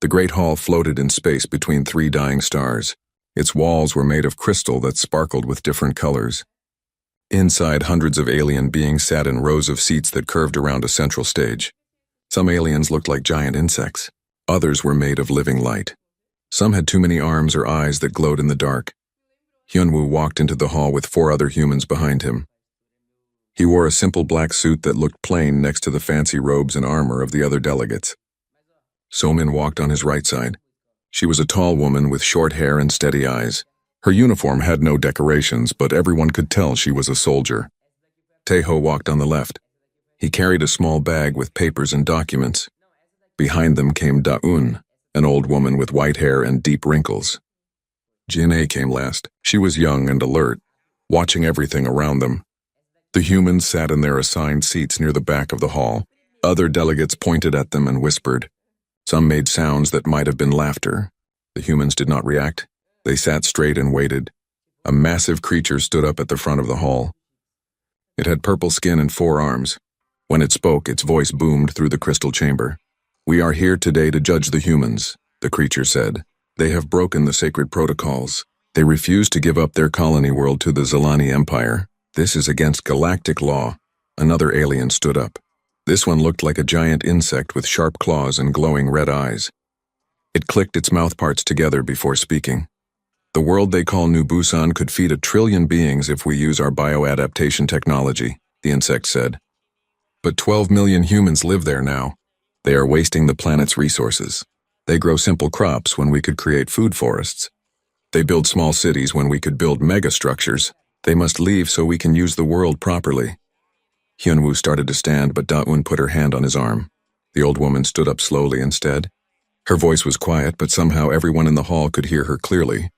The great hall floated in space between three dying stars. Its walls were made of crystal that sparkled with different colors. Inside, hundreds of alien beings sat in rows of seats that curved around a central stage. Some aliens looked like giant insects. Others were made of living light. Some had too many arms or eyes that glowed in the dark. Hyunwoo walked into the hall with 4 other humans behind him. He wore a simple black suit that looked plain next to the fancy robes and armor of the other delegates. Somin walked on his right side. She was a tall woman with short hair and steady eyes. Her uniform had no decorations, but everyone could tell she was a soldier. Taeho walked on the left. He carried a small bag with papers and documents. Behind them came Da-eun, an old woman with white hair and deep wrinkles. Jin-A came last. She was young and alert, watching everything around them. The humans sat in their assigned seats near the back of the hall. Other delegates pointed at them and whispered. Some made sounds that might have been laughter. The humans did not react. They sat straight and waited. A massive creature stood up at the front of the hall. It had purple skin and 4 arms. When it spoke, its voice boomed through the crystal chamber. "We are here today to judge the humans," the creature said. "They have broken the sacred protocols. They refuse to give up their colony world to the Zilani Empire. This is against galactic law." Another alien stood up. This one looked like a giant insect with sharp claws and glowing red eyes. It clicked its mouthparts together before speaking. "The world they call New Busan could feed 1 trillion beings if we use our bioadaptation technology," the insect said. "But 12 million humans live there now. They are wasting the planet's resources. They grow simple crops when we could create food forests. They build small cities when we could build megastructures. They must leave so we can use the world properly." Hyunwoo started to stand, but Da-eun put her hand on his arm. The old woman stood up slowly instead. Her voice was quiet, but somehow everyone in the hall could hear her clearly.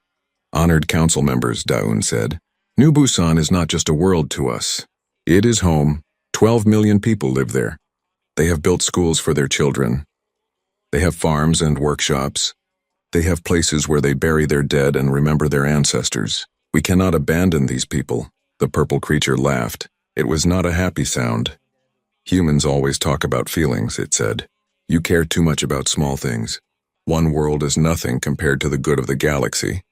"Honored council members," Da-eun said. "New Busan is not just a world to us. It is home. 12 million people live there. They have built schools for their children. They have farms and workshops. They have places where they bury their dead and remember their ancestors. We cannot abandon these people." The purple creature laughed. It was not a happy sound. "Humans always talk about feelings," it said. "You care too much about small things. One world is nothing compared to the good of the galaxy.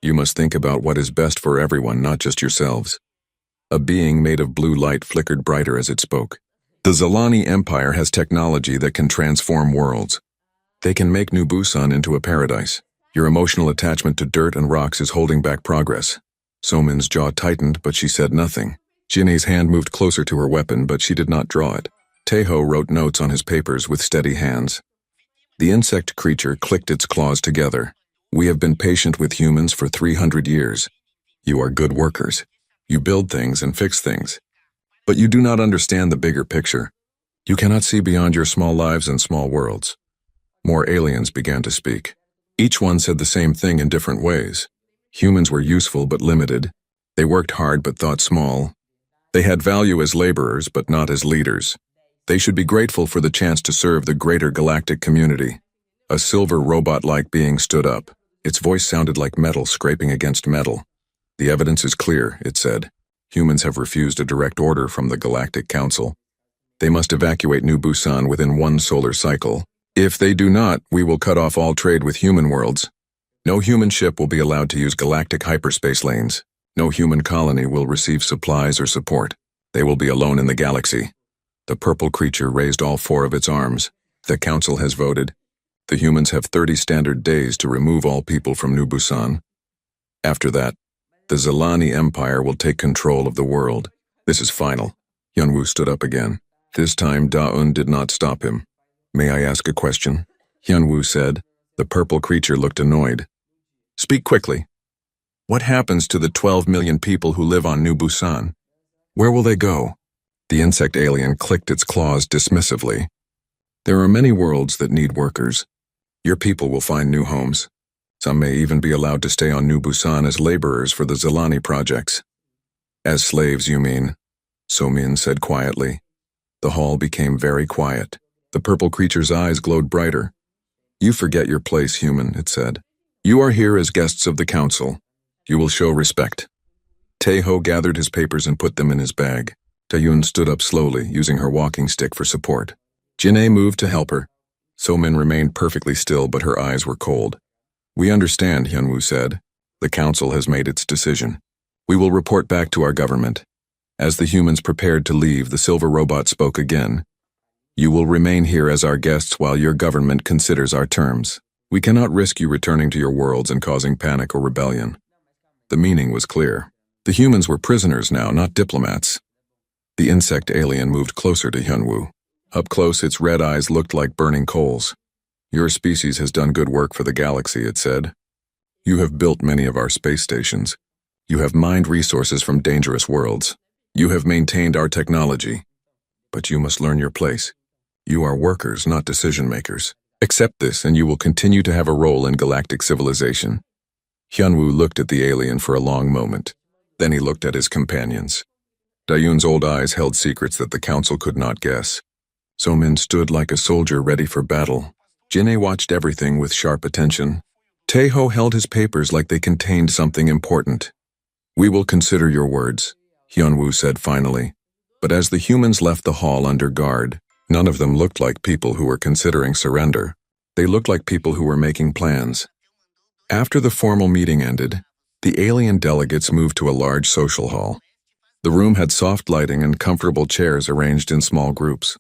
You must think about what is best for everyone, not just yourselves." A being made of blue light flickered brighter as it spoke. "The Zilani Empire has technology that can transform worlds. They can make New Busan into a paradise. Your emotional attachment to dirt and rocks is holding back progress." Somin's jaw tightened, but she said nothing. Jin-A's hand moved closer to her weapon, but she did not draw it. Taeho wrote notes on his papers with steady hands. The insect creature clicked its claws together. "We have been patient with humans for 300 years. You are good workers. You build things and fix things. But you do not understand the bigger picture. You cannot see beyond your small lives and small worlds." More aliens began to speak. Each one said the same thing in different ways. Humans were useful but limited. They worked hard but thought small. They had value as laborers but not as leaders. They should be grateful for the chance to serve the greater galactic community. A silver robot-like being stood up. Its voice sounded like metal scraping against metal. "The evidence is clear," it said. "Humans have refused a direct order from the Galactic Council. They must evacuate New Busan within 1 solar cycle. If they do not, we will cut off all trade with human worlds. No human ship will be allowed to use galactic hyperspace lanes. No human colony will receive supplies or support. They will be alone in the galaxy." The purple creature raised all 4 of its arms. "The Council has voted. The humans have 30 standard days to remove all people from New Busan. After that, the Zilani Empire will take control of the world. This is final." Hyunwoo stood up again. This time Da-eun did not stop him. "May I ask a question?" Hyunwoo said. The purple creature looked annoyed. "Speak quickly. What happens to the 12 million people who live on New Busan? Where will they go?" The insect alien clicked its claws dismissively. "There are many worlds that need workers. Your people will find new homes. Some may even be allowed to stay on New Busan as laborers for the Zilani projects." "As slaves, you mean?" Somin said quietly. The hall became very quiet. The purple creature's eyes glowed brighter. "You forget your place, human," it said. "You are here as guests of the council. You will show respect." Taeho gathered his papers and put them in his bag. Taeyoon stood up slowly, using her walking stick for support. Jin-A moved to help her. So-min remained perfectly still, but her eyes were cold. "We understand," Hyunwoo said. "The council has made its decision. We will report back to our government." As the humans prepared to leave, the silver robot spoke again. "You will remain here as our guests while your government considers our terms. We cannot risk you returning to your worlds and causing panic or rebellion." The meaning was clear. The humans were prisoners now, not diplomats. The insect alien moved closer to Hyunwoo. Up close, its red eyes looked like burning coals. "Your species has done good work for the galaxy," it said. "You have built many of our space stations. You have mined resources from dangerous worlds. You have maintained our technology. But you must learn your place. You are workers, not decision-makers. Accept this, and you will continue to have a role in galactic civilization." Hyunwoo looked at the alien for a long moment. Then he looked at his companions. Dayun's old eyes held secrets that the council could not guess. So-min stood like a soldier ready for battle. Jinhye watched everything with sharp attention. Taeho held his papers like they contained something important. "We will consider your words," Hyunwoo said finally. But as the humans left the hall under guard, none of them looked like people who were considering surrender. They looked like people who were making plans. After the formal meeting ended, the alien delegates moved to a large social hall. The room had soft lighting and comfortable chairs arranged in small groups.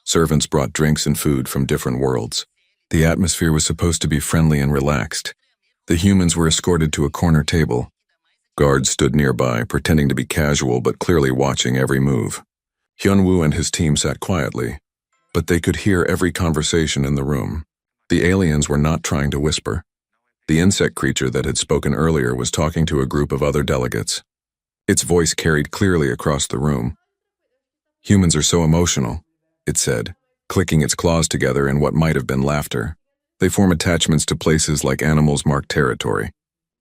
Servants brought drinks and food from different worlds. The atmosphere was supposed to be friendly and relaxed. The humans were escorted to a corner table. Guards stood nearby, pretending to be casual but clearly watching every move. Hyunwoo and his team sat quietly, but they could hear every conversation in the room. The aliens were not trying to whisper. The insect creature that had spoken earlier was talking to a group of other delegates. Its voice carried clearly across the room. "Humans are so emotional," it said, clicking its claws together in what might have been laughter. "They form attachments to places like animals mark territory.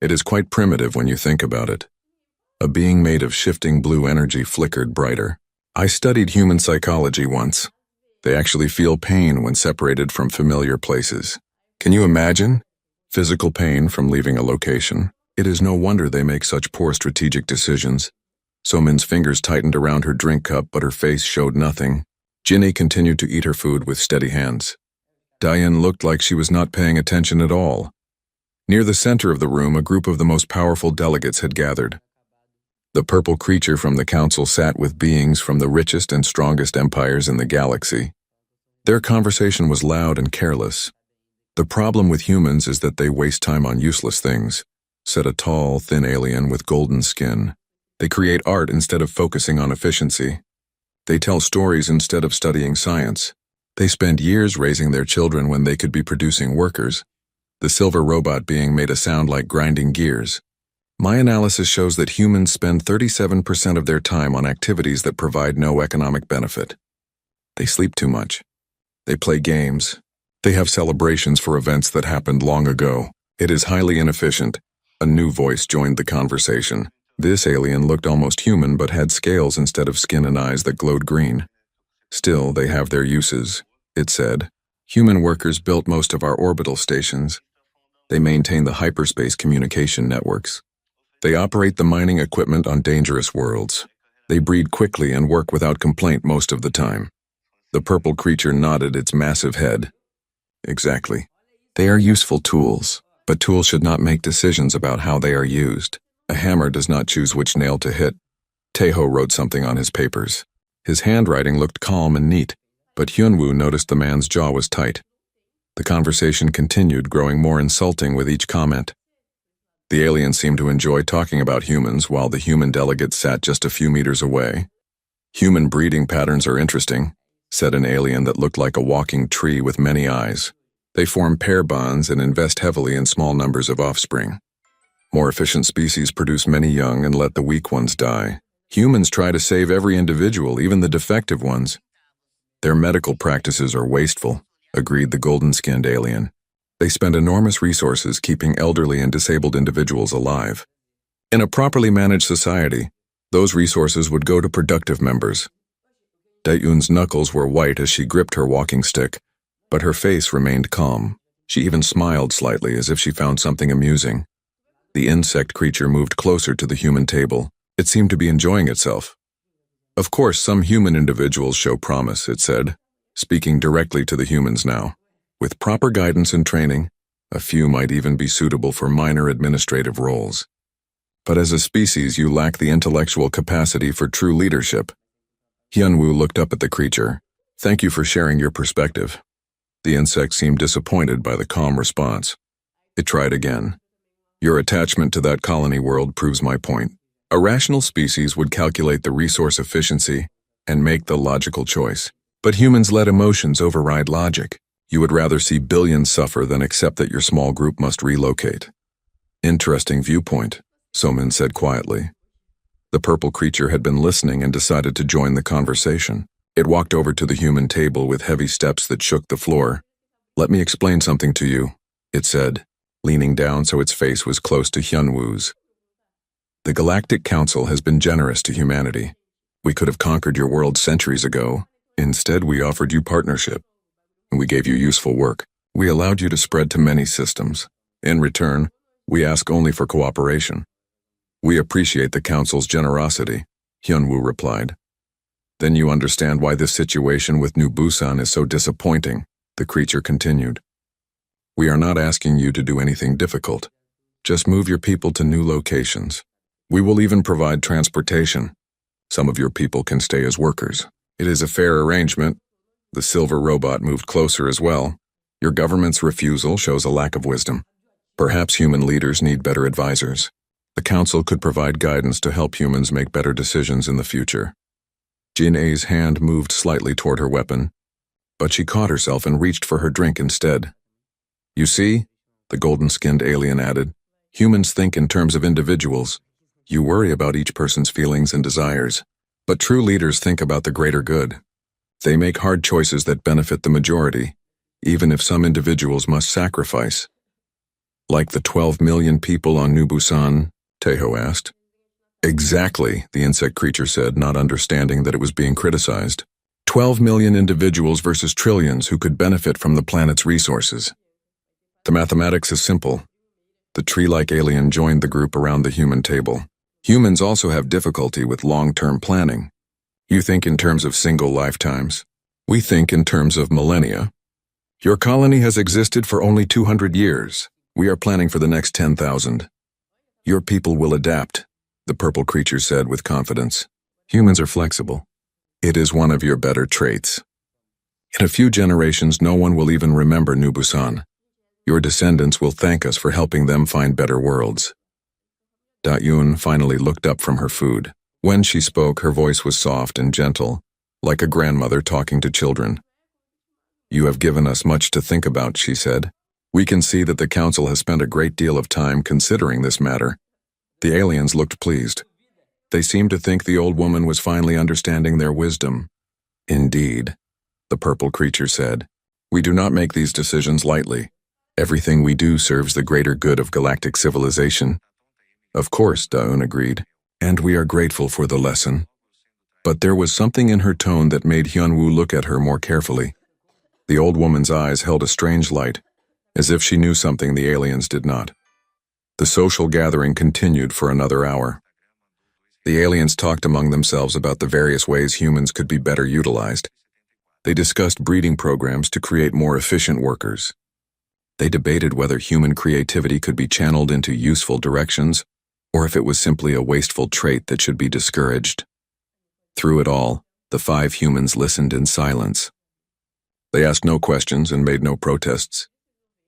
It is quite primitive when you think about it." A being made of shifting blue energy flickered brighter. "I studied human psychology once. They actually feel pain when separated from familiar places. Can you imagine? Physical pain from leaving a location. It is no wonder they make such poor strategic decisions." So-min's fingers tightened around her drink cup, but her face showed nothing. Jinhye continued to eat her food with steady hands. Dayun looked like she was not paying attention at all. Near the center of the room, a group of the most powerful delegates had gathered. The purple creature from the council sat with beings from the richest and strongest empires in the galaxy. Their conversation was loud and careless. "The problem with humans is that they waste time on useless things," said a tall, thin alien with golden skin. "They create art instead of focusing on efficiency. They tell stories instead of studying science. They spend years raising their children when they could be producing workers." The silver robot being made a sound like grinding gears. "My analysis shows that humans spend 37% of their time on activities that provide no economic benefit. They sleep too much. They play games. They have celebrations for events that happened long ago. It is highly inefficient." A new voice joined the conversation. This alien looked almost human but had scales instead of skin and eyes that glowed green. "Still, they have their uses," it said. "Human workers built most of our orbital stations. They maintain the hyperspace communication networks. They operate the mining equipment on dangerous worlds. They breed quickly and work without complaint most of the time." The purple creature nodded its massive head. "Exactly. They are useful tools, but tools should not make decisions about how they are used. A hammer does not choose which nail to hit." Taeho wrote something on his papers. His handwriting looked calm and neat, but Hyunwoo noticed the man's jaw was tight. The conversation continued, growing more insulting with each comment. The alien seemed to enjoy talking about humans while the human delegates sat just a few meters away. "Human breeding patterns are interesting," said an alien that looked like a walking tree with many eyes. "They form pair bonds and invest heavily in small numbers of offspring. More efficient species produce many young and let the weak ones die. Humans try to save every individual, even the defective ones. Their medical practices are wasteful," agreed the golden-skinned alien. "They spend enormous resources keeping elderly and disabled individuals alive. In a properly managed society, those resources would go to productive members." Dayun's knuckles were white as she gripped her walking stick, but her face remained calm. She even smiled slightly as if she found something amusing. The insect creature moved closer to the human table. It seemed to be enjoying itself. "Of course, some human individuals show promise," it said, speaking directly to the humans now. With proper guidance and training, a few might even be suitable for minor administrative roles. But as a species, you lack the intellectual capacity for true leadership. Hyunwoo looked up at the creature. Thank you for sharing your perspective. The insect seemed disappointed by the calm response. It tried again. Your attachment to that colony world proves my point. A rational species would calculate the resource efficiency and make the logical choice. But humans let emotions override logic. You would rather see billions suffer than accept that your small group must relocate. Interesting viewpoint, Somin said quietly. The purple creature had been listening and decided to join the conversation. It walked over to the human table with heavy steps that shook the floor. Let me explain something to you, it said, leaning down so its face was close to Hyunwoo's. The Galactic Council has been generous to humanity. We could have conquered your world centuries ago. Instead, we offered you partnership. We gave you useful work. We allowed you to spread to many systems. In return, we ask only for cooperation. We appreciate the Council's generosity, Hyunwoo replied. Then you understand why this situation with New Busan is so disappointing, the creature continued. We are not asking you to do anything difficult. Just move your people to new locations. We will even provide transportation. Some of your people can stay as workers. It is a fair arrangement. The silver robot moved closer as well. Your government's refusal shows a lack of wisdom. Perhaps human leaders need better advisors. The Council could provide guidance to help humans make better decisions in the future. Jin-A's hand moved slightly toward her weapon, but she caught herself and reached for her drink instead. You see, the golden-skinned alien added, humans think in terms of individuals. You worry about each person's feelings and desires, but true leaders think about the greater good. They make hard choices that benefit the majority, even if some individuals must sacrifice. Like the 12 million people on New Busan, Taeho asked. Exactly, the insect creature said, not understanding that it was being criticized. 12 million individuals versus trillions who could benefit from the planet's resources. The mathematics is simple. The tree-like alien joined the group around the human table. Humans also have difficulty with long-term planning. You think in terms of single lifetimes. We think in terms of millennia. Your colony has existed for only 200 years. We are planning for the next 10,000. Your people will adapt, the purple creature said with confidence. Humans are flexible. It is one of your better traits. In a few generations, no one will even remember New Busan. Your descendants will thank us for helping them find better worlds. Da-Yoon finally looked up from her food. When she spoke, her voice was soft and gentle, like a grandmother talking to children. You have given us much to think about, she said. We can see that the Council has spent a great deal of time considering this matter. The aliens looked pleased. They seemed to think the old woman was finally understanding their wisdom. Indeed, the purple creature said. We do not make these decisions lightly. Everything we do serves the greater good of galactic civilization. Of course, Da-Eun agreed. And we are grateful for the lesson. But there was something in her tone that made Hyunwoo look at her more carefully. The old woman's eyes held a strange light, as if she knew something the aliens did not. The social gathering continued for another hour. The aliens talked among themselves about the various ways humans could be better utilized. They discussed breeding programs to create more efficient workers. They debated whether human creativity could be channeled into useful directions, or if it was simply a wasteful trait that should be discouraged. Through it all, the 5 humans listened in silence. They asked no questions and made no protests.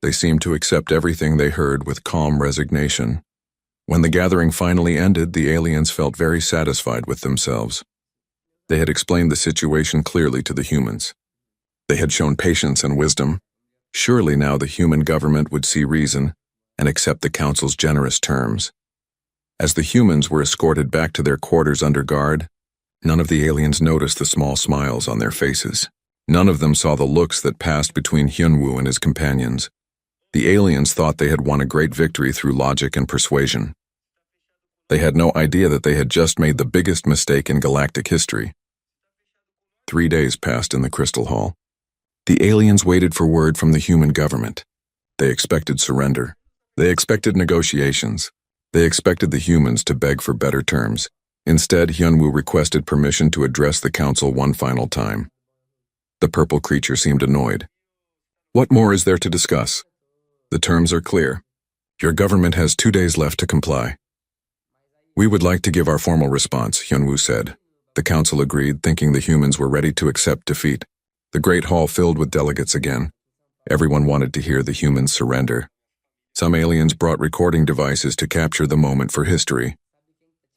They seemed to accept everything they heard with calm resignation. When the gathering finally ended, the aliens felt very satisfied with themselves. They had explained the situation clearly to the humans. They had shown patience and wisdom. Surely now the human government would see reason and accept the Council's generous terms. As the humans were escorted back to their quarters under guard, none of the aliens noticed the small smiles on their faces. None of them saw the looks that passed between Hyunwoo and his companions. The aliens thought they had won a great victory through logic and persuasion. They had no idea that they had just made the biggest mistake in galactic history. 3 days passed in the Crystal Hall. The aliens waited for word from the human government. They expected surrender. They expected negotiations. They expected the humans to beg for better terms. Instead, Hyunwoo requested permission to address the Council one final time. The purple creature seemed annoyed. What more is there to discuss? The terms are clear. Your government has 2 days left to comply. We would like to give our formal response, Hyunwoo said. The council agreed, thinking the humans were ready to accept defeat. The great hall filled with delegates again. Everyone wanted to hear the humans surrender. Some aliens brought recording devices to capture the moment for history.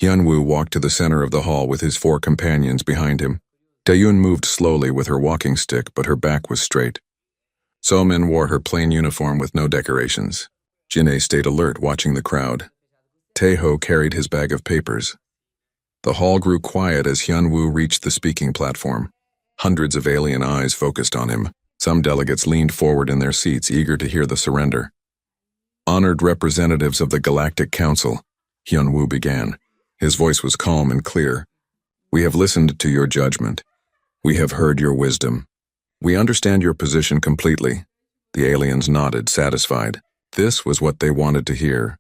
Hyunwoo walked to the center of the hall with his 4 companions behind him. Taeyun moved slowly with her walking stick, but her back was straight. Somin wore her plain uniform with no decorations. Jinhye stayed alert, watching the crowd. Taeho carried his bag of papers. The hall grew quiet as Hyunwoo reached the speaking platform. Hundreds of alien eyes focused on him. Some delegates leaned forward in their seats, eager to hear the surrender. Honored representatives of the Galactic Council, Hyunwoo began. His voice was calm and clear. We have listened to your judgment. We have heard your wisdom. We understand your position completely. The aliens nodded, satisfied. This was what they wanted to hear.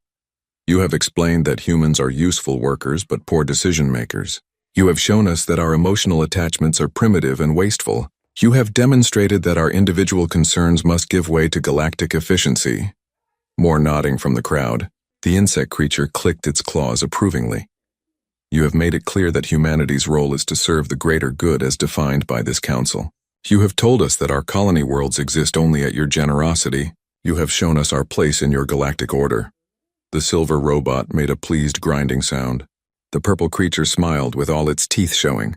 You have explained that humans are useful workers but poor decision-makers. You have shown us that our emotional attachments are primitive and wasteful. You have demonstrated that our individual concerns must give way to galactic efficiency. More nodding from the crowd. The insect creature clicked its claws approvingly. You have made it clear that humanity's role is to serve the greater good as defined by this council. You have told us that our colony worlds exist only at your generosity. You have shown us our place in your galactic order. The silver robot made a pleased grinding sound. The purple creature smiled with all its teeth showing.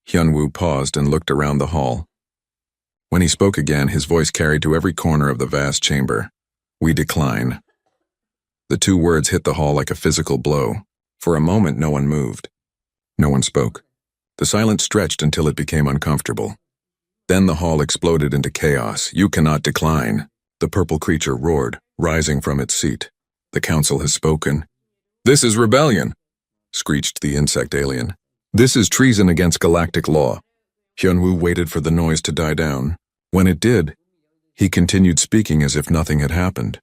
Hyunwoo paused and looked around the hall. When he spoke again, his voice carried to every corner of the vast chamber. We decline. The 2 words hit the hall like a physical blow. For a moment, no one moved. No one spoke. The silence stretched until it became uncomfortable. Then the hall exploded into chaos. You cannot decline. The purple creature roared, rising from its seat. The council has spoken. This is rebellion, screeched the insect alien. This is treason against galactic law. Hyunwoo waited for the noise to die down. When it did, he continued speaking as if nothing had happened.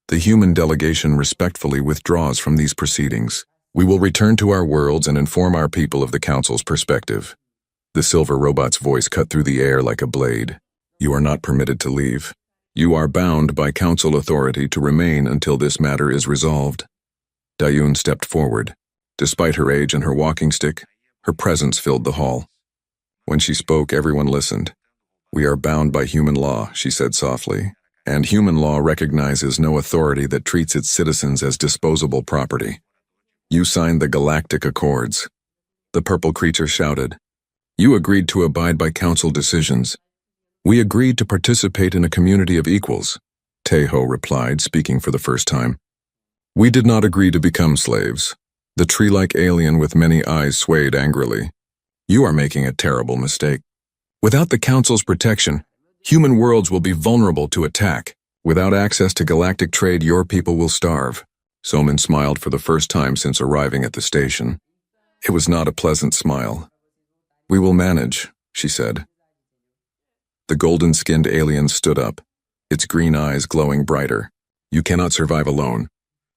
The human delegation respectfully withdraws from these proceedings. We will return to our worlds and inform our people of the council's perspective. The silver robot's voice cut through the air like a blade. You are not permitted to leave. You are bound by council authority to remain until this matter is resolved. Taeyun stepped forward. Despite her age and her walking stick, her presence filled the hall. When she spoke, everyone listened. We are bound by human law, she said softly, and human law recognizes no authority that treats its citizens as disposable property. You signed the Galactic Accords. The purple creature shouted. You agreed to abide by council decisions. We agreed to participate in a community of equals, Taeho replied, speaking for the first time. We did not agree to become slaves. The tree-like alien with many eyes swayed angrily. You are making a terrible mistake. Without the council's protection, human worlds will be vulnerable to attack. Without access to galactic trade, your people will starve. Somin smiled for the first time since arriving at the station. It was not a pleasant smile. We will manage, she said. The golden-skinned alien stood up, its green eyes glowing brighter. You cannot survive alone.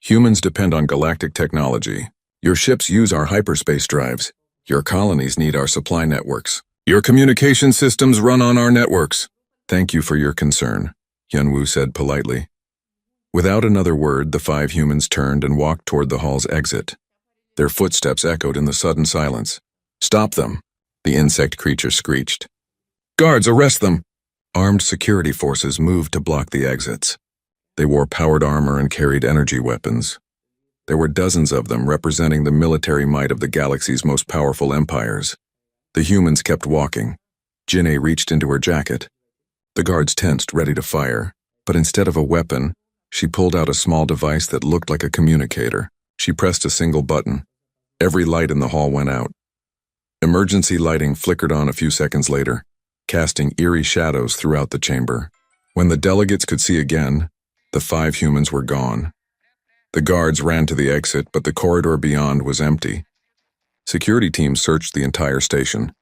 Humans depend on galactic technology. Your ships use our hyperspace drives. Your colonies need our supply networks. Your communication systems run on our networks. Thank you for your concern, Hyunwoo said politely. Without another word, the 5 humans turned and walked toward the hall's exit. Their footsteps echoed in the sudden silence. Stop them, the insect creature screeched. Guards, arrest them! Armed security forces moved to block the exits. They wore powered armor and carried energy weapons. There were dozens of them representing the military might of the galaxy's most powerful empires. The humans kept walking. Jinhye reached into her jacket. The guards tensed, ready to fire, but instead of a weapon, she pulled out a small device that looked like a communicator. She pressed a single button. Every light in the hall went out. Emergency lighting flickered on a few seconds later, casting eerie shadows throughout the chamber. When the delegates could see again, the 5 humans were gone. The guards ran to the exit, but the corridor beyond was empty. Security teams searched the entire station,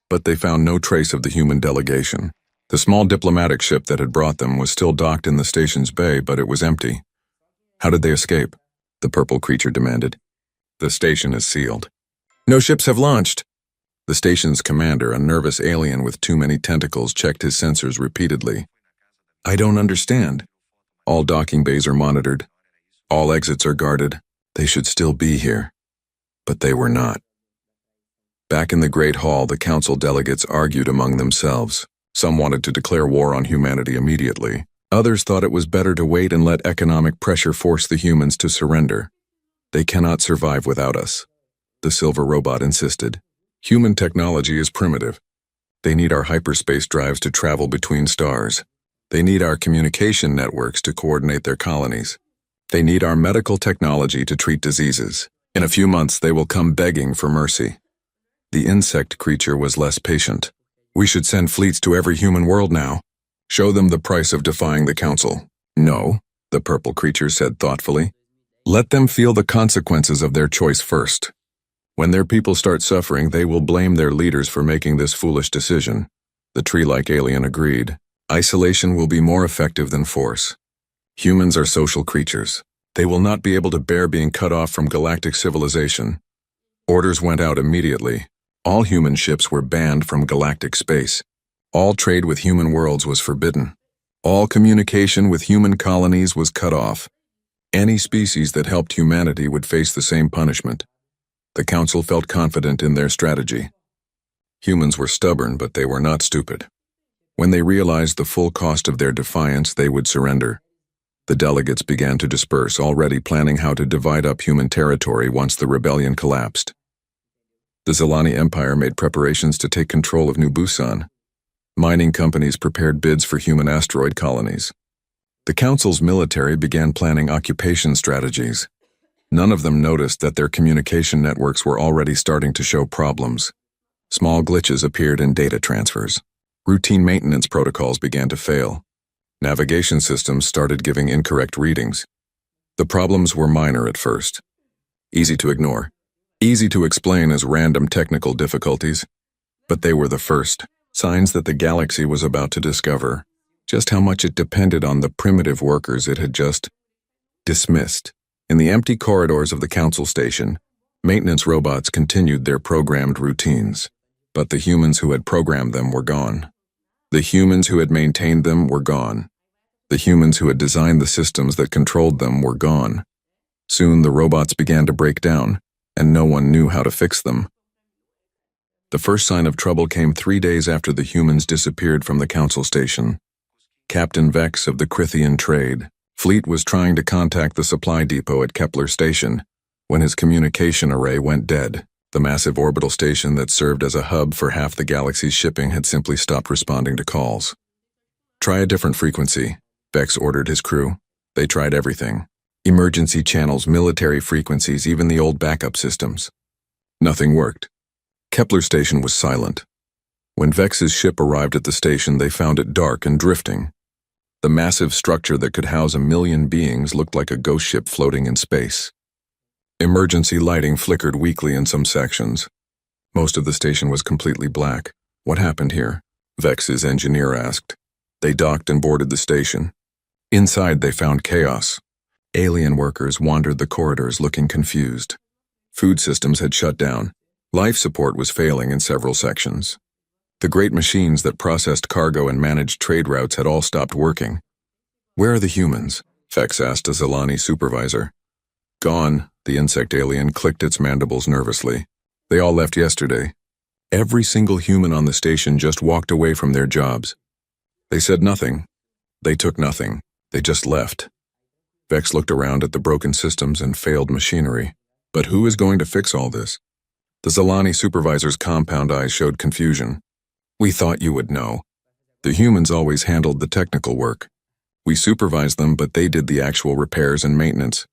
but they found no trace of the human delegation. The small diplomatic ship that had brought them was still docked in the station's bay, but it was empty. How did they escape? The purple creature demanded. The station is sealed. No ships have launched. The station's commander, a nervous alien with too many tentacles, checked his sensors repeatedly. I don't understand. All docking bays are monitored. All exits are guarded. They should still be here. But they were not. Back in the Great Hall, the council delegates argued among themselves. Some wanted to declare war on humanity immediately. Others thought it was better to wait and let economic pressure force the humans to surrender. They cannot survive without us, the silver robot insisted. Human technology is primitive. They need our hyperspace drives to travel between stars. They need our communication networks to coordinate their colonies. They need our medical technology to treat diseases. In a few months, they will come begging for mercy. The insect creature was less patient. We should send fleets to every human world now. Show them the price of defying the council. No, the purple creature said thoughtfully. Let them feel the consequences of their choice first. When their people start suffering, they will blame their leaders for making this foolish decision. The tree-like alien agreed. Isolation will be more effective than force. Humans are social creatures. They will not be able to bear being cut off from galactic civilization. Orders went out immediately. All human ships were banned from galactic space. All trade with human worlds was forbidden. All communication with human colonies was cut off. Any species that helped humanity would face the same punishment. The council felt confident in their strategy. Humans were stubborn, but they were not stupid. When they realized the full cost of their defiance, they would surrender. The delegates began to disperse, already planning how to divide up human territory once the rebellion collapsed. The Zilani Empire made preparations to take control of New Busan. Mining companies prepared bids for human asteroid colonies. The council's military began planning occupation strategies. None of them noticed that their communication networks were already starting to show problems. Small glitches appeared in data transfers. Routine maintenance protocols began to fail. Navigation systems started giving incorrect readings. The problems were minor at first. Easy to ignore. Easy to explain as random technical difficulties. But they were the first signs that the galaxy was about to discover just how much it depended on the primitive workers it had just dismissed. In the empty corridors of the council station, maintenance robots continued their programmed routines. But the humans who had programmed them were gone. The humans who had maintained them were gone. The humans who had designed the systems that controlled them were gone. Soon the robots began to break down, and no one knew how to fix them. The first sign of trouble came 3 days after the humans disappeared from the council station. Captain Vex of the Crithian Trade Fleet was trying to contact the supply depot at Kepler Station when his communication array went dead. The massive orbital station that served as a hub for half the galaxy's shipping had simply stopped responding to calls. Try a different frequency, Vex ordered his crew. They tried everything. Emergency channels, military frequencies, even the old backup systems. Nothing worked. Kepler Station was silent. When Vex's ship arrived at the station, they found it dark and drifting. The massive structure that could house 1 million beings looked like a ghost ship floating in space. Emergency lighting flickered weakly in some sections. Most of the station was completely black. What happened here? Vex's engineer asked. They docked and boarded the station. Inside, they found chaos. Alien workers wandered the corridors looking confused. Food systems had shut down. Life support was failing in several sections. The great machines that processed cargo and managed trade routes had all stopped working. Where are the humans? Vex asked a Zilani supervisor. Gone, the insect alien clicked its mandibles nervously. They all left yesterday. Every single human on the station just walked away from their jobs. They said nothing. They took nothing. They just left. Vex looked around at the broken systems and failed machinery. But who is going to fix all this? The Zilani supervisor's compound eyes showed confusion. We thought you would know. The humans always handled the technical work. We supervised them, but they did the actual repairs and maintenance.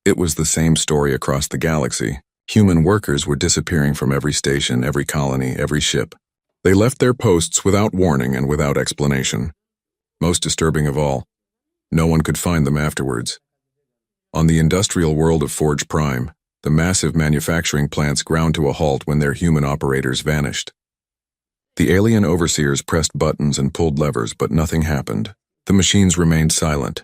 It was the same story across the galaxy. Human workers were disappearing from every station, every colony, every ship. They left their posts without warning and without explanation. Most disturbing of all, no one could find them afterwards. On the industrial world of Forge Prime, the massive manufacturing plants ground to a halt when their human operators vanished. The alien overseers pressed buttons and pulled levers, but nothing happened. The machines remained silent.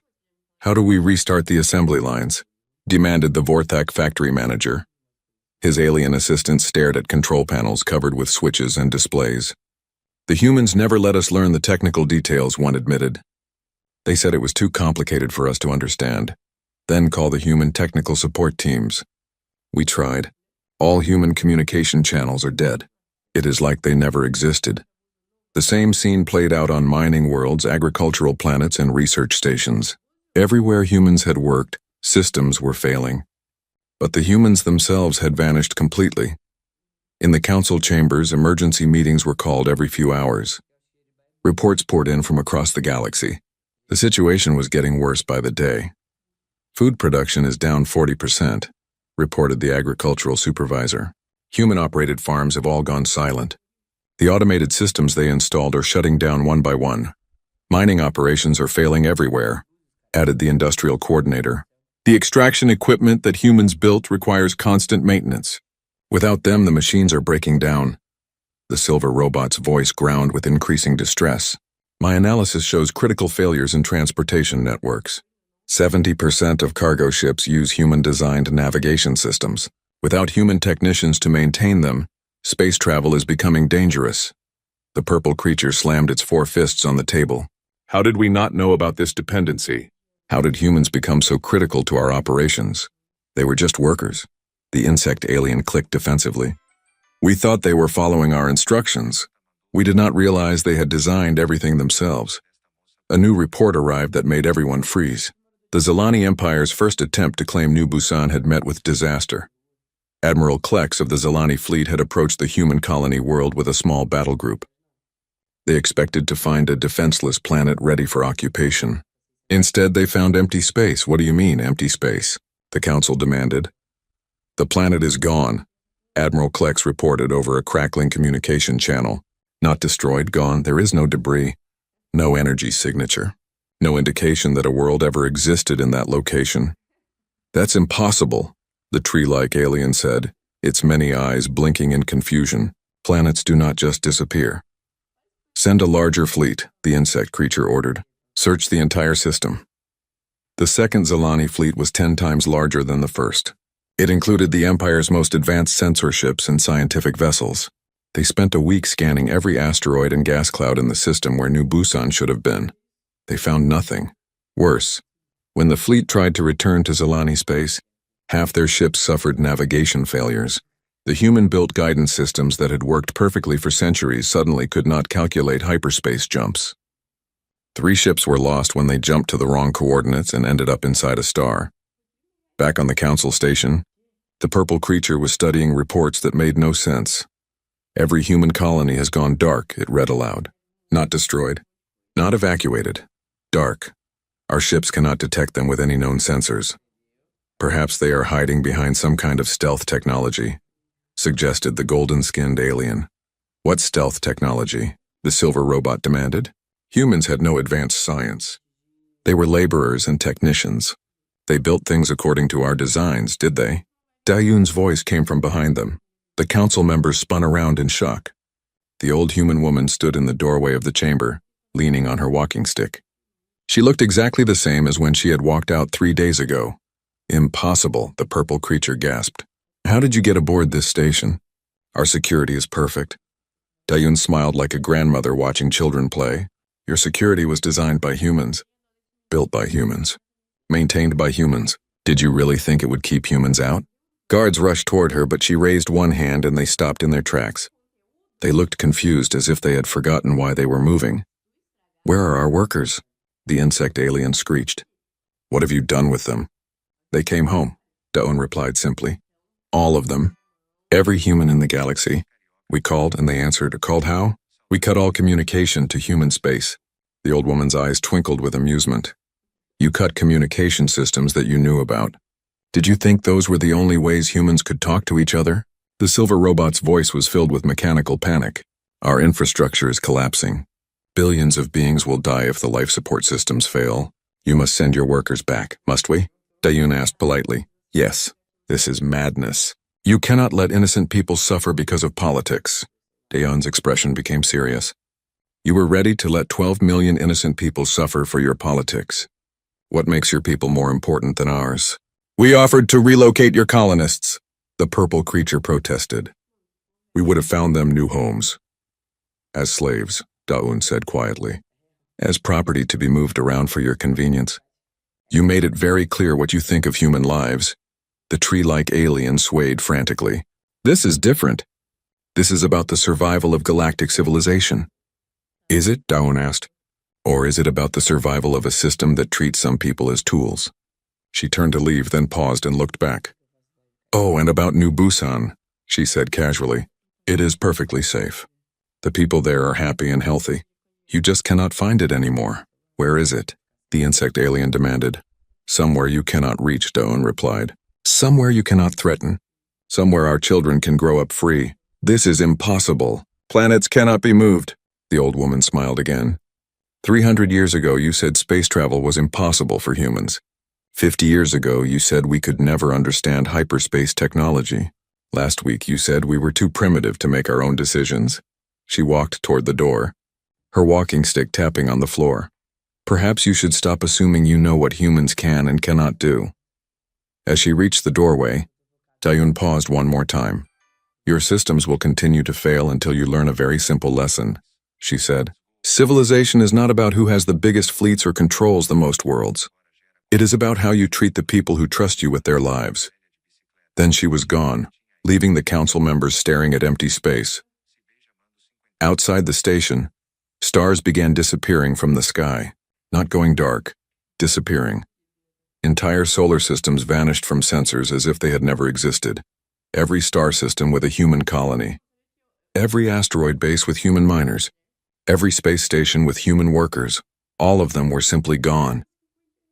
How do we restart the assembly lines? Demanded the Vorthak factory manager. His alien assistant stared at control panels covered with switches and displays. The humans never let us learn the technical details, one admitted. They said it was too complicated for us to understand. Then call the human technical support teams. We tried. All human communication channels are dead. It is like they never existed. The same scene played out on mining worlds, agricultural planets, and research stations. Everywhere humans had worked, systems were failing. But the humans themselves had vanished completely. In the council chambers, emergency meetings were called every few hours. Reports poured in from across the galaxy. The situation was getting worse by the day. Food production is down 40%, reported the agricultural supervisor. Human-operated farms have all gone silent. The automated systems they installed are shutting down one by one. Mining operations are failing everywhere, added the industrial coordinator. The extraction equipment that humans built requires constant maintenance. Without them, the machines are breaking down. The silver robot's voice ground with increasing distress. My analysis shows critical failures in transportation networks. 70% of cargo ships use human-designed navigation systems. Without human technicians to maintain them, space travel is becoming dangerous. The purple creature slammed its 4 fists on the table. How did we not know about this dependency? How did humans become so critical to our operations? They were just workers. The insect alien clicked defensively. We thought they were following our instructions. We did not realize they had designed everything themselves. A new report arrived that made everyone freeze. The Zilani Empire's first attempt to claim New Busan had met with disaster. Admiral Klex of the Zilani fleet had approached the human colony world with a small battle group. They expected to find a defenseless planet ready for occupation. Instead, they found empty space. What do you mean, empty space? The council demanded. The planet is gone, Admiral Klex reported over a crackling communication channel. Not destroyed, gone. There is no debris, no energy signature, no indication that a world ever existed in that location. That's impossible, the tree-like alien said, its many eyes blinking in confusion. Planets do not just disappear. Send a larger fleet, the insect creature ordered. Search the entire system. The second Zilani fleet was 10 times larger than the first. It included the Empire's most advanced sensor ships and scientific vessels. They spent a week scanning every asteroid and gas cloud in the system where New Busan should have been. They found nothing. Worse, when the fleet tried to return to Zilani space, half their ships suffered navigation failures. The human-built guidance systems that had worked perfectly for centuries suddenly could not calculate hyperspace jumps. 3 ships were lost when they jumped to the wrong coordinates and ended up inside a star. Back on the council station, the purple creature was studying reports that made no sense. Every human colony has gone dark, it read aloud. Not destroyed. Not evacuated. Dark. Our ships cannot detect them with any known sensors. Perhaps they are hiding behind some kind of stealth technology, suggested the golden-skinned alien. What stealth technology? The silver robot demanded. Humans had no advanced science. They were laborers and technicians. They built things according to our designs, did they? Dayun's voice came from behind them. The council members spun around in shock. The old human woman stood in the doorway of the chamber, leaning on her walking stick. She looked exactly the same as when she had walked out 3 days ago. Impossible, the purple creature gasped. How did you get aboard this station? Our security is perfect. Dayun smiled like a grandmother watching children play. Your security was designed by humans. Built by humans. Maintained by humans. Did you really think it would keep humans out? Guards rushed toward her, but she raised one hand and they stopped in their tracks. They looked confused as if they had forgotten why they were moving. Where are our workers? The insect alien screeched. What have you done with them? They came home, Daun replied simply. All of them. Every human in the galaxy. We called and they answered. Called how? We cut all communication to human space. The old woman's eyes twinkled with amusement. You cut communication systems that you knew about. Did you think those were the only ways humans could talk to each other? The silver robot's voice was filled with mechanical panic. Our infrastructure is collapsing. Billions of beings will die if the life support systems fail. You must send your workers back, must we? Dayun asked politely. Yes. This is madness. You cannot let innocent people suffer because of politics. Dayun's expression became serious. You were ready to let 12 million innocent people suffer for your politics. What makes your people more important than ours? We offered to relocate your colonists, the purple creature protested. We would have found them new homes. As slaves, Daun said quietly. as property to be moved around for your convenience. You made it very clear what you think of human lives. The tree-like alien swayed frantically. This is different. This is about the survival of galactic civilization. Is it? Dawn asked. Or is it about the survival of a system that treats some people as tools? She turned to leave, then paused and looked back. Oh, and about New Busan, she said casually. It is perfectly safe. The people there are happy and healthy. You just cannot find it anymore. Where is it? The insect alien demanded. Somewhere you cannot reach, Dawn replied. Somewhere you cannot threaten. Somewhere our children can grow up free. This is impossible. Planets cannot be moved. The old woman smiled again. 300 years ago you said space travel was impossible for humans. 50 years ago you said we could never understand hyperspace technology. Last week you said we were too primitive to make our own decisions. She walked toward the door, her walking stick tapping on the floor. Perhaps you should stop assuming you know what humans can and cannot do. As she reached the doorway, Dayun paused one more time. Your systems will continue to fail until you learn a very simple lesson, she said. Civilization is not about who has the biggest fleets or controls the most worlds. It is about how you treat the people who trust you with their lives. Then she was gone, leaving the council members staring at empty space. Outside the station, stars began disappearing from the sky, not going dark, disappearing. Entire solar systems vanished from sensors as if they had never existed. Every star system with a human colony. Every asteroid base with human miners. Every space station with human workers. All of them were simply gone.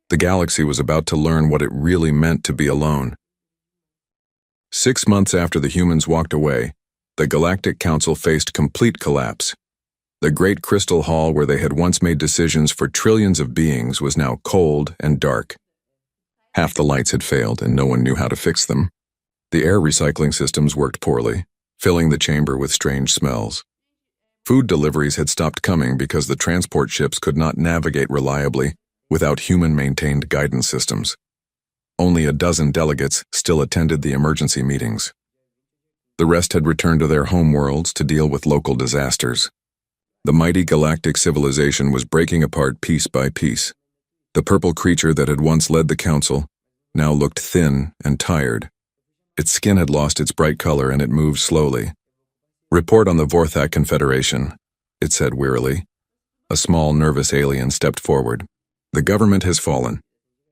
The galaxy was about to learn what it really meant to be alone. 6 months after the humans walked away, the Galactic Council faced complete collapse. The great crystal hall where they had once made decisions for trillions of beings was now cold and dark. Half the lights had failed and no one knew how to fix them. The air recycling systems worked poorly, filling the chamber with strange smells. Food deliveries had stopped coming because the transport ships could not navigate reliably without human-maintained guidance systems. Only a dozen delegates still attended the emergency meetings. The rest had returned to their home worlds to deal with local disasters. The mighty galactic civilization was breaking apart piece by piece. The purple creature that had once led the council now looked thin and tired. Its skin had lost its bright color and it moved slowly. Report on the Vorthak Confederation, it said wearily. A small, nervous alien stepped forward. The government has fallen.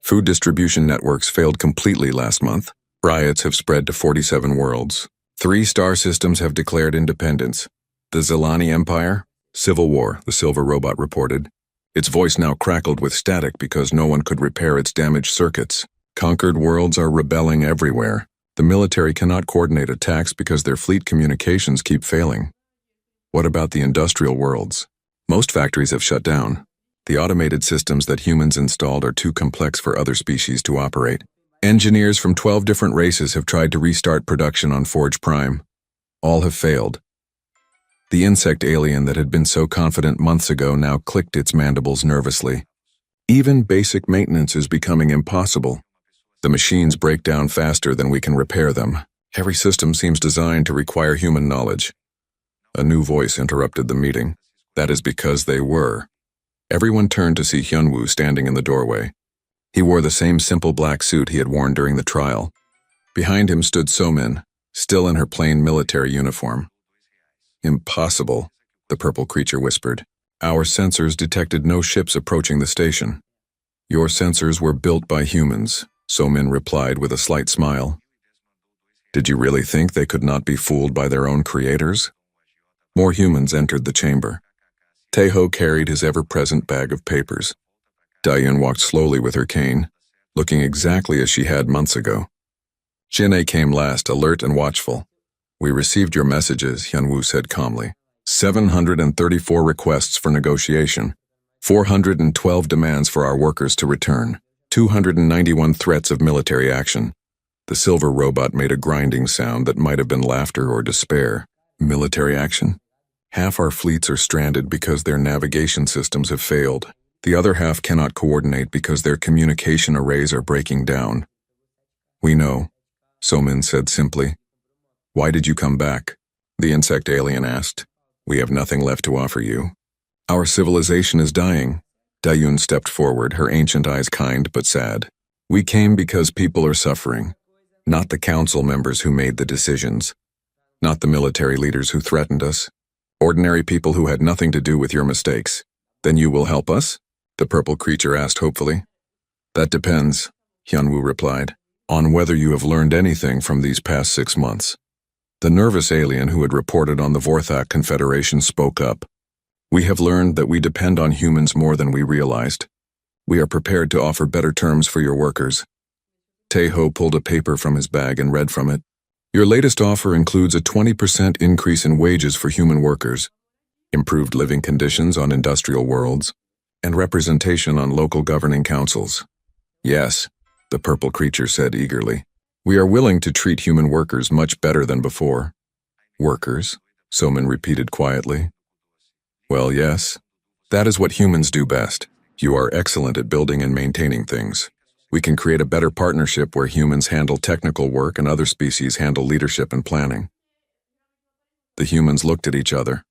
Food distribution networks failed completely last month. Riots have spread to 47 worlds. 3 star systems have declared independence. The Zelani Empire? Civil war, the silver robot reported. Its voice now crackled with static because no one could repair its damaged circuits. Conquered worlds are rebelling everywhere. The military cannot coordinate attacks because their fleet communications keep failing. What about the industrial worlds? Most factories have shut down. The automated systems that humans installed are too complex for other species to operate. Engineers from 12 different races have tried to restart production on Forge Prime. All have failed. The insect alien that had been so confident months ago now clicked its mandibles nervously. Even basic maintenance is becoming impossible. The machines break down faster than we can repair them. Every system seems designed to require human knowledge. A new voice interrupted the meeting. That is because they were. Everyone turned to see Hyunwoo standing in the doorway. He wore the same simple black suit he had worn during the trial. Behind him stood Somin, still in her plain military uniform. Impossible, the purple creature whispered. Our sensors detected no ships approaching the station. Your sensors were built by humans, Somin replied with a slight smile. Did you really think they could not be fooled by their own creators? More humans entered the chamber. Taeho carried his ever-present bag of papers. Dayun walked slowly with her cane, looking exactly as she had months ago. Jin'e came last, alert and watchful. We received your messages, Hyunwoo said calmly. 734 requests for negotiation. 412 demands for our workers to return. 291 threats of military action. The silver robot made a grinding sound that might have been laughter or despair. Military action? Half our fleets are stranded because their navigation systems have failed. The other half cannot coordinate because their communication arrays are breaking down. We know, Somin said simply. Why did you come back? The insect alien asked. We have nothing left to offer you. Our civilization is dying, Dayun stepped forward, her ancient eyes kind but sad. We came because people are suffering. Not the council members who made the decisions. Not the military leaders who threatened us. Ordinary people who had nothing to do with your mistakes. Then you will help us? The purple creature asked hopefully. That depends, Hyunwoo replied, on whether you have learned anything from these past 6 months. The nervous alien who had reported on the Vorthak Confederation spoke up. We have learned that we depend on humans more than we realized. We are prepared to offer better terms for your workers. Taeho pulled a paper from his bag and read from it. Your latest offer includes a 20% increase in wages for human workers, improved living conditions on industrial worlds, and representation on local governing councils. Yes, the purple creature said eagerly. We are willing to treat human workers much better than before. Workers? Somin repeated quietly. Well, yes. That is what humans do best. You are excellent at building and maintaining things. We can create a better partnership where humans handle technical work and other species handle leadership and planning. The humans looked at each other.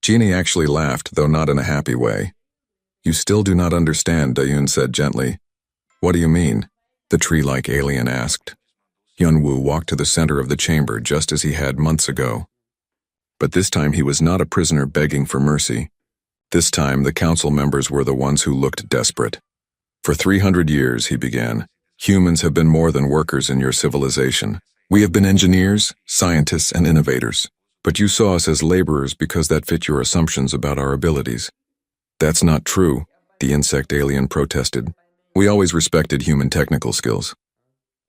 Genie actually laughed, though not in a happy way. You still do not understand, Dayun said gently. What do you mean? The tree-like alien asked. Hyunwoo walked to the center of the chamber just as he had months ago. But this time he was not a prisoner begging for mercy. This time the council members were the ones who looked desperate. For 300 years, he began, humans have been more than workers in your civilization. We have been engineers, scientists, and innovators. But you saw us as laborers because that fit your assumptions about our abilities. That's not true, the insect alien protested. We always respected human technical skills.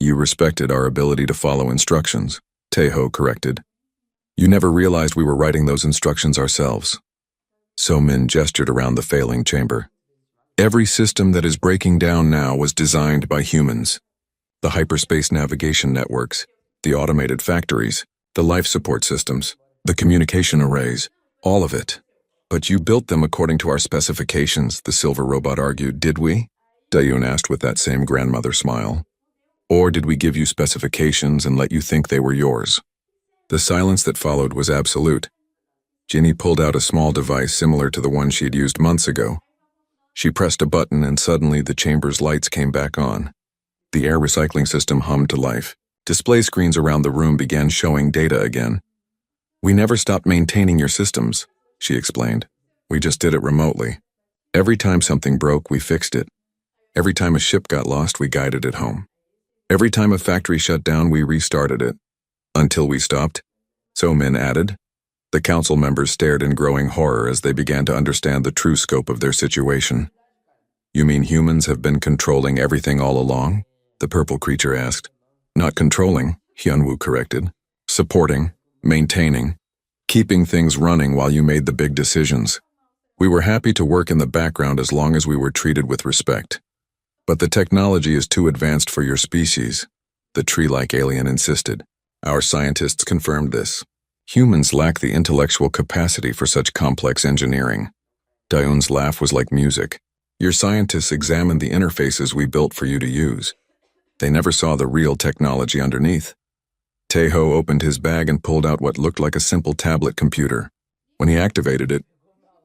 You respected our ability to follow instructions, Taeho corrected. You never realized we were writing those instructions ourselves. So-min gestured around the failing chamber. Every system that is breaking down now was designed by humans. The hyperspace navigation networks, the automated factories, the life support systems, the communication arrays, all of it. But you built them according to our specifications, the silver robot argued, did we? Dayun asked with that same grandmother smile. Or did we give you specifications and let you think they were yours? The silence that followed was absolute. Ginny pulled out a small device similar to the one she had used months ago. She pressed a button and suddenly the chamber's lights came back on. The air recycling system hummed to life. Display screens around the room began showing data again. We never stopped maintaining your systems, she explained. We just did it remotely. Every time something broke, we fixed it. Every time a ship got lost, we guided it home. Every time a factory shut down, we restarted it. Until we stopped, So-min added. The council members stared in growing horror as they began to understand the true scope of their situation. You mean humans have been controlling everything all along? The purple creature asked. Not controlling, Hyunwoo corrected. Supporting, maintaining, keeping things running while you made the big decisions. We were happy to work in the background as long as we were treated with respect. But the technology is too advanced for your species, the tree-like alien insisted. Our scientists confirmed this. Humans lack the intellectual capacity for such complex engineering. Dayun's laugh was like music. Your scientists examined the interfaces we built for you to use. They never saw the real technology underneath. Taeho opened his bag and pulled out what looked like a simple tablet computer. When he activated it,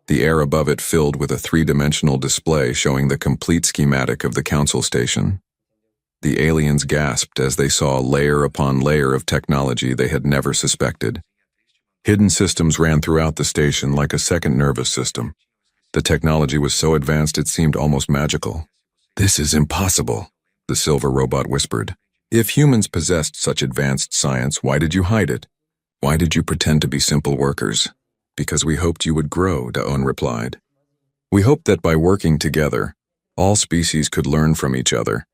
the air above it filled with a three-dimensional display showing the complete schematic of the council station. The aliens gasped as they saw layer upon layer of technology they had never suspected. Hidden systems ran throughout the station like a second nervous system. The technology was so advanced it seemed almost magical. This is impossible, the silver robot whispered. If humans possessed such advanced science, why did you hide it? Why did you pretend to be simple workers? Because we hoped you would grow, Daon replied. We hoped that by working together, all species could learn from each other.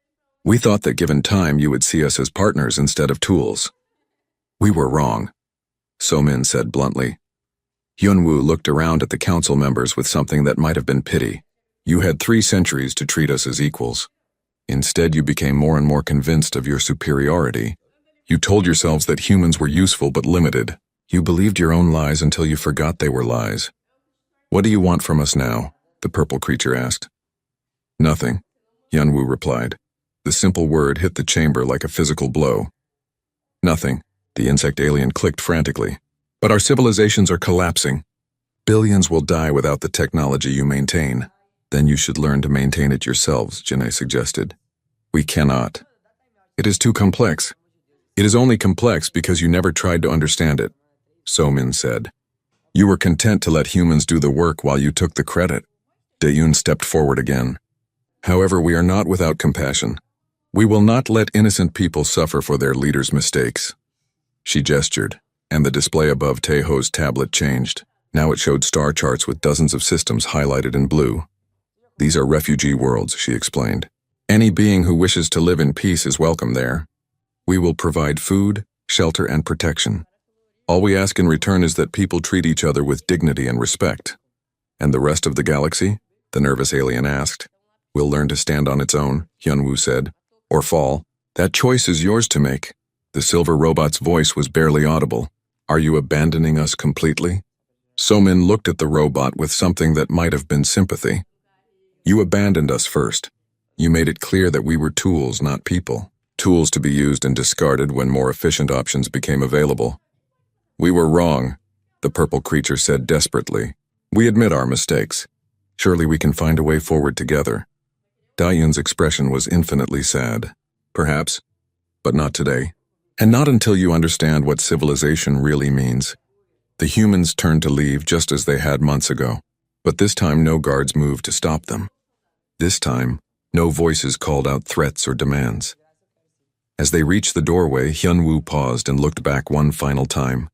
We thought that given time you would see us as partners instead of tools. We were wrong, So-min said bluntly. Hyunwoo looked around at the council members with something that might have been pity. You had 3 centuries to treat us as equals. Instead, you became more and more convinced of your superiority. You told yourselves that humans were useful but limited. You believed your own lies until you forgot they were lies. What do you want from us now? The purple creature asked. Nothing, Hyunwoo replied. The simple word hit the chamber like a physical blow. Nothing, the insect alien clicked frantically. But our civilizations are collapsing. Billions will die without the technology you maintain. Then you should learn to maintain it yourselves, Janae suggested. We cannot. It is too complex. It is only complex because you never tried to understand it, So-min said. You were content to let humans do the work while you took the credit. Dae-yoon stepped forward again. However, we are not without compassion. We will not let innocent people suffer for their leader's mistakes. She gestured, and the display above Taeho's tablet changed. Now it showed star charts with dozens of systems highlighted in blue. These are refugee worlds, she explained. Any being who wishes to live in peace is welcome there. We will provide food, shelter, and protection. All we ask in return is that people treat each other with dignity and respect. And the rest of the galaxy? The nervous alien asked. Will learn to stand on its own, Hyunwoo said. Or fall. That choice is yours to make. The silver robot's voice was barely audible. Are you abandoning us completely? So-min looked at the robot with something that might have been sympathy. You abandoned us first. You made it clear that we were tools, not people. Tools to be used and discarded when more efficient options became available. We were wrong, the purple creature said desperately. We admit our mistakes. Surely we can find a way forward together. Dae-yoon's expression was infinitely sad. Perhaps, but not today. And not until you understand what civilization really means. The humans turned to leave just as they had months ago. But this time no guards moved to stop them. This time, no voices called out threats or demands. As they reached the doorway, Hyunwoo paused and looked back one final time.